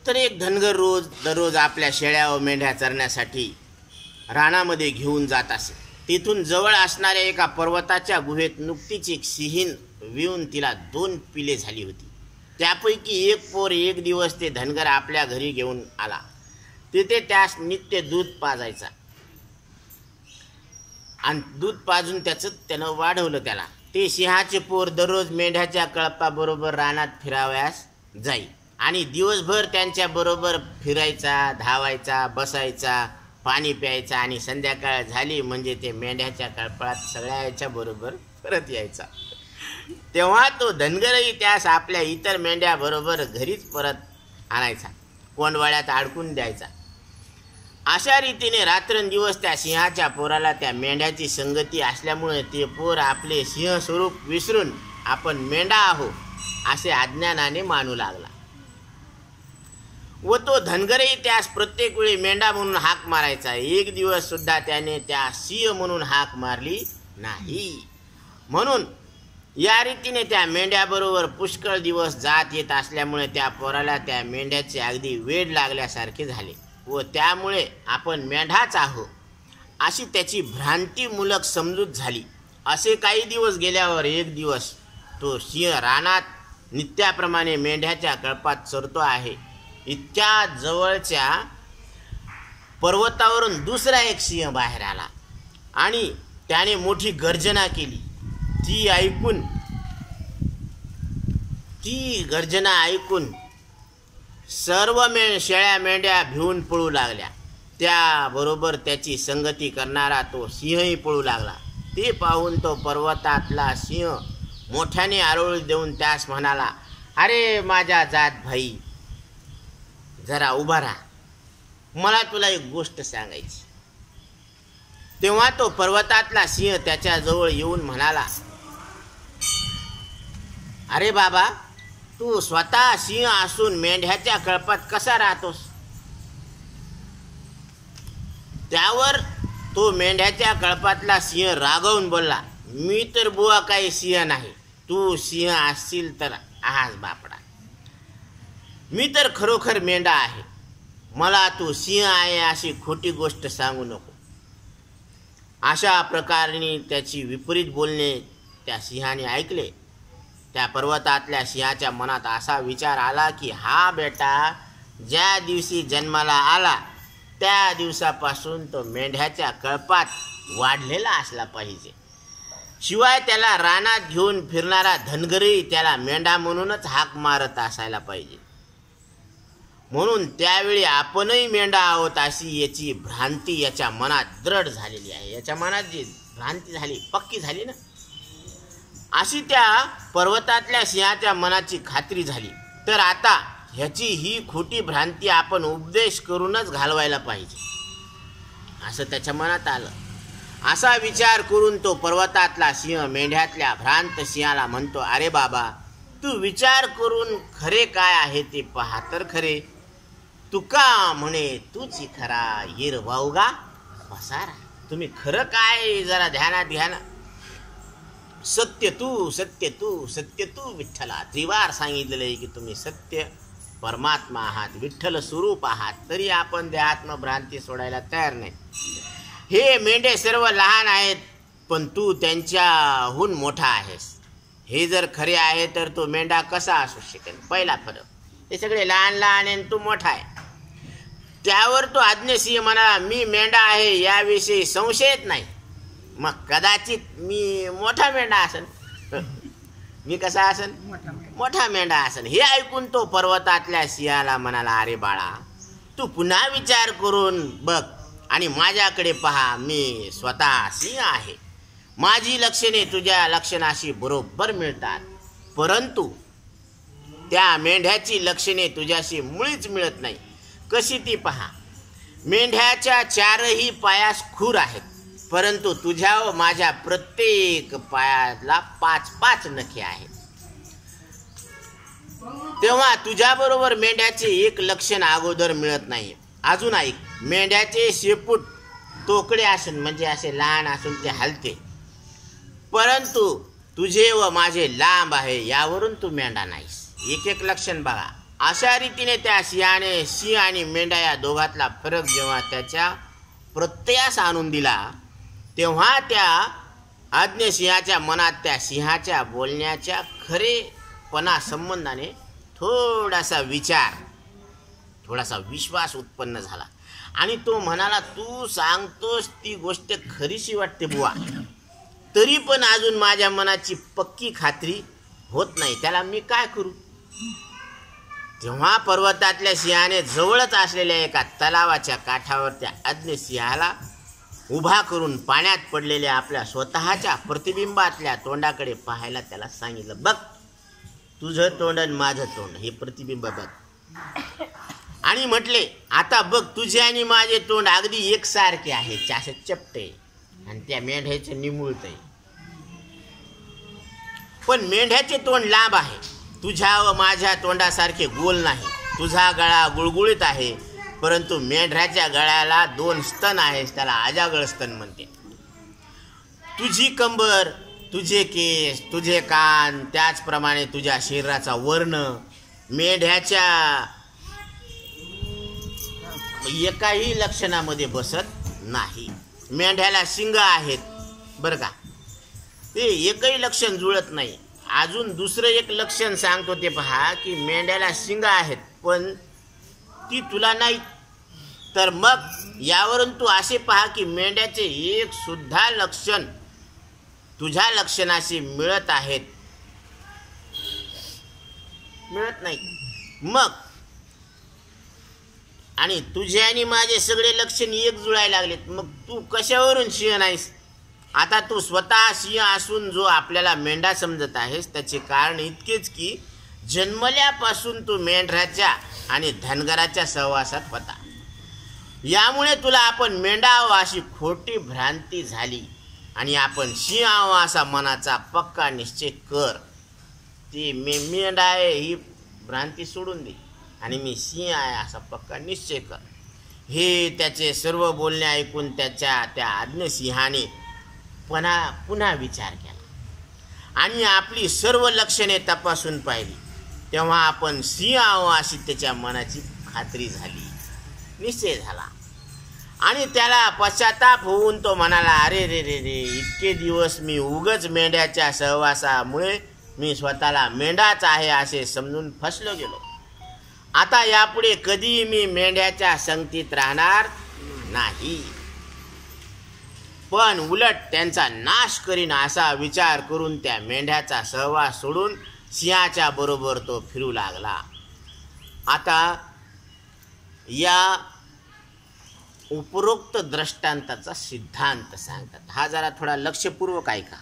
तर एक धनगर दररोज आपल्या शेळ्या व मेंढ्या चरण्यासाठी रानामध्ये घेऊन जात असे. तिथून जवळ असणाऱ्या एका पर्वताच्या गुहेत नुकतीच एक सिंहीण विऊन तिला 2 पिले झाली होती. त्यापैकी एक पोर एक दिवस ते धनगर आपल्या घरी घेऊन आला. तिथे त्यास नित्य दूध पाजायचा आणि दूध पाजून त्यानं वाढवलं त्याला. ते सिंहाचे पोर दररोज मेंढ्याच्या कळपाबरोबर रानात फिरावयास जाई आणि दिवसभर त्यांच्या बरोबर फिरायचा, धावायचा, बसायचा, पाणी प्यायचा आणि संध्याकाळ झाली म्हणजे ते मेंढ्याच्या कळपात सगळ्याच्या बरोबर परत यायचा. तेव्हा तो धनगरही त्यास आपल्या इतर मेंढ्या बरोबर घरीच परत आणायचा, कोंडवाळ्यात अडकून द्यायचा. अशा रीतीने रात्रंदिवस त्या सिंहाच्या पोराला त्या मेंढ्याची संगती असल्यामुळे ते पोर आपले सिंह स्वरूप विसरून आपण मेंढा आहो असे अज्ञानाने मानू लागला व तो धनगरही त्यास प्रत्येक वेळी मेंढा म्हणून हाक मारायचा. एक दिवस सुद्धा त्याने त्या सिंह म्हणून हाक मारली नाही. म्हणून या रीतीने त्या मेंढ्याबरोबर पुष्कळ दिवस जात येत असल्यामुळे त्या पोराला त्या मेंढ्याचे अगदी वेड लागल्यासारखे झाले व त्यामुळे आपण मेंढाच आहो अशी त्याची भ्रांतीमूलक समजूत झाली. असे काही दिवस गेल्यावर एक दिवस तो सिंह रानात नित्याप्रमाणे मेंढ्याच्या कळपात चरतो आहे. इतक्या जवळच्या पर्वतावरून दुसरा एक सिंह बाहेर आला आणि त्याने मोठी गर्जना केली. ती गर्जना ऐकून सर्व शेळ्या मेंढ्या भिवून पळू लागल्या. त्याबरोबर त्याची संगती करणारा तो सिंहही पळू लागला. ते पाहून तो पर्वतातला सिंह मोठ्याने आरोळी देऊन त्यास म्हणाला, अरे माझ्या जात भाई, जरा उभा राहा, मला तुला एक गोष्ट सांगायची. तेव्हा तो पर्वतातला सिंह त्याच्याजवळ येऊन म्हणाला, अरे बाबा, तू स्वतः सिंह असून मेंढ्याच्या कळपात कसा राहतोस? त्यावर तो मेंढ्याच्या कळपातला सिंह रागावून बोलला, मी तर बुवा काही सिंह नाही, तू सिंह असशील तर आज बापडा, मी तर खरोखर मेंढा आहे, मला तू सिंह आहे अशी खोटी गोष्ट सांगू नको. अशा प्रकारे त्याची विपरीत बोलणे त्या सिंहाने ऐकले. त्या पर्वतातल्या सिंहाच्या मनात असा विचार आला की हा बेटा ज्या दिवशी जन्माला आला त्या दिवसापासून तो मेंढ्याच्या कळपात वाढलेला असला पाहिजे. शिवाय त्याला रानात घेऊन फिरणारा धनगरही त्याला मेंढा म्हणूनच हाक मारत असायला पाहिजे. म्हणून त्यावेळी आपणही मेंढा आहोत अशी याची भ्रांती याच्या मनात दृढ झालेली आहे. याच्या मनात जी भ्रांती झाली, पक्की झाली ना, अशी त्या पर्वतातल्या सिंहाच्या मनाची खात्री झाली. तर आता ह्याची ही खोटी भ्रांती आपण उपदेश करूनच घालवायला पाहिजे असं त्याच्या मनात आलं. असा विचार करून तो पर्वतातला सिंह मेंढ्यातल्या भ्रांत सिंहाला म्हणतो, अरे बाबा, तू विचार करून खरे काय आहे ते पहा तर खरे. तुका म्हणे तूच खरा येर वावगा बसारा. तुम्ही खरं काय जरा ध्यानात घ्या ना. सत्य तू, सत्य तू, सत्य तू विठ्ठला. त्रिवार सांगितलेलं आहे की तुम्ही सत्य परमात्मा आहात, विठ्ठल स्वरूप आहात, तरी आपण देहात्म भ्रांती सोडायला तयार नाही. हे मेंढे सर्व लहान आहेत पण तू त्यांच्याहून मोठा आहेस. हे जर खरे आहे तर तो मेंढा कसा असू शकेल? पहिला फरक. ते सगळे लहान लहान आहे तू मोठा आहे. त्यावर तो आज्ञसिंह म्हणाला, मी मेंढा आहे याविषयी संशयच नाही. मग कदाचित मी मोठा मेंढा असेल. मी कसा असेल? मोठा मेंढा असेल. हे ऐकून तो पर्वतातल्या सिंहाला म्हणाला, अरे बाळा, तू पुन्हा विचार करून बघ आणि माझ्याकडे पहा. मी स्वतः सिंह आहे. माझी लक्षणे तुझ्या लक्षणाशी बरोबर मिळतात, परंतु त्या मेंढ्याची लक्षणे तुझ्याशी मुळीच मिळत नाही. कशी ती पहा. मेंढ्याच्या 4ही पायास खूर आहेत, परंतु तुझ्या व माझ्या प्रत्येक पायाला 5-5 नखे आहेत. तेव्हा तुझ्याबरोबर मेंढ्याचे एक लक्षण अगोदर मिळत नाही. अजून ऐक, मेंढ्याचे शेपूट तोकडे असून म्हणजे असे लहान असून ते हलते, परंतु तुझे व माझे लांब आहे, यावरून तू मेंढा नाहीस. एक एक लक्षण बघा. अशा रीतीने त्या सिंहाने सिंह आणि मेंढ्या या दोघातला फरक जेव्हा त्याच्या प्रत्ययास आणून दिला, तेव्हा त्या आज्ञ सिंहाच्या मनात त्या सिंहाच्या बोलण्याच्या खरेपणा संबंधाने थोडासा विश्वास उत्पन्न झाला आणि तो म्हणाला, तू सांगतोस ती गोष्ट खरीशी वाटते बुवा, तरी पण अजून माझ्या मनाची पक्की खात्री होत नाही, त्याला मी काय करू? तेव्हा पर्वतातल्या सिंहाने जवळच असलेल्या एका तलावाच्या काठावर त्या आज्ञ सिंहाला उभा करून पाण्यात पडलेल्या आपल्या स्वतःच्या प्रतिबिंबातल्या तोंडाकडे पाहायला त्याला सांगितलं, बघ तुझं तोंड आणि माझं तोंड हे प्रतिबिंब बघ, आणि म्हटले, आता बघ तुझे आणि माझे तोंड अगदी एकसारखे आहे, असे चपटे आणि त्या मेंढ्याचे निमुळते, पण मेंढ्याचे तोंड लांब आहे, तुझ्या व माझ्या तोंडासारखे गोल नाही, तुझा गळा गुळगुळीत आहे, परंतु मेंढ्याच्या गळ्याला 2 स्तन आहेत, त्याला अजागळ स्तन म्हणते. तुझी कंबर, तुझे केस, तुझे कान, त्याचप्रमाणे तुझ्या शरीराचा वर्ण मेंढ्याच्या एकाही लक्षणामध्ये बसत नाही. मेंढ्याला शिंग आहेत बरं का, ते एकही लक्षण जुळत नाही. अजून दुसरं एक लक्षण सांगतो ते पहा, की मेंढ्याला शिंग आहेत पण ती तुला नाही. तर मग यावरून तू असे पहा की मेंढ्याचे एक सुद्धा लक्षण तुझ्या लक्षणाशी मिळत नाही. मग आणि तुझे आणि माझे सगळे लक्षण एक जुळायला लागलेत, मग तू कशावरून सिंह नाहीस? आता तू स्वतः सिंह असून जो आपल्याला मेंढा समजत आहेस, त्याचे कारण इतकेच की जन्मल्यापासून तू मेंढराच्या आणि धनगराच्या सहवासात होता. यामुळे तुला आपण मेंढा आहो अशी खोटी भ्रांती झाली आणि आपण सिंह आहो असा मनाचा पक्का निश्चय कर. ती मेंढा आहे ही भ्रांती सोडून दे आणि मी सिंह आहे असा पक्का निश्चय कर. हे त्याचे सर्व बोलणे ऐकून त्या आज्ञ सिंहाने पुन्हा विचार केला आणि आपली सर्व लक्षणे तपासून पाहिली. तेव्हा आपण सिंह आहो अशी त्याच्या मनाची खात्री झाली, निश्चय झाला आणि त्याला पश्चाताप होऊन तो म्हणाला, अरे रे रे रे, इतके दिवस मी उगच मेंढ्याच्या सहवासामुळे मी स्वतःला मेंढाच आहे असे समजून फसलो गेलो. आता यापुढे कधीही मी मेंढ्याच्या संगतीत राहणार नाही, पण उलट त्यांचा नाश करीन असा विचार करून त्या मेंढ्याचा सहवास सोडून सिंहाच्या बरोबर तो फिरू लागला. आता या उपरोक्त दृष्टांताचा सिद्धांत सांगतात, हा जरा थोडा लक्षपूर्वक ऐका.